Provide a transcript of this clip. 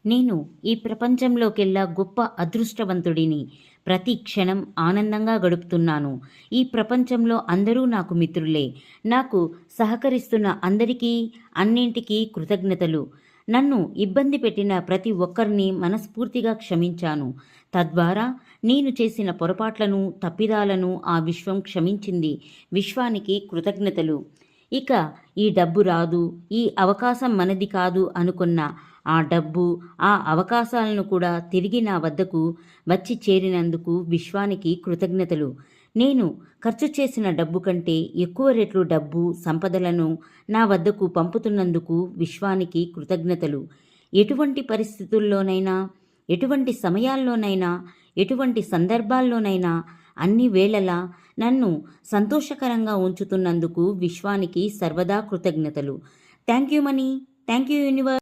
నేను ఈ ప్రపంచంలోకెల్లా గొప్ప అదృష్టవంతుడిని. ప్రతి క్షణం ఆనందంగా గడుపుతున్నాను. ఈ ప్రపంచంలో అందరూ నాకు మిత్రులే. నాకు సహకరిస్తున్న అందరికీ, అన్నింటికీ కృతజ్ఞతలు. నన్ను ఇబ్బంది పెట్టిన ప్రతి ఒక్కరిని మనస్ఫూర్తిగా క్షమించాను. తద్వారా నేను చేసిన పొరపాట్లను, తప్పిదాలను ఆ విశ్వం క్షమించింది. విశ్వానికి కృతజ్ఞతలు. ఇక ఈ డబ్బు రాదు, ఈ అవకాశం మనది కాదు అనుకున్న ఆ డబ్బు, ఆ అవకాశాలను కూడా తిరిగి నా వద్దకు వచ్చి చేరినందుకు విశ్వానికి కృతజ్ఞతలు. నేను ఖర్చు చేసిన డబ్బు కంటే ఎక్కువ రెట్లు డబ్బు, సంపదలను నా వద్దకు పంపుతున్నందుకు విశ్వానికి కృతజ్ఞతలు. ఎటువంటి పరిస్థితుల్లోనైనా, ఎటువంటి సమయాల్లోనైనా, ఎటువంటి సందర్భాల్లోనైనా, అన్ని వేళలా నన్ను సంతోషకరంగా ఉంచుతున్నందుకు విశ్వానికి సర్వదా కృతజ్ఞతలు. Thank you money. Thank you universe.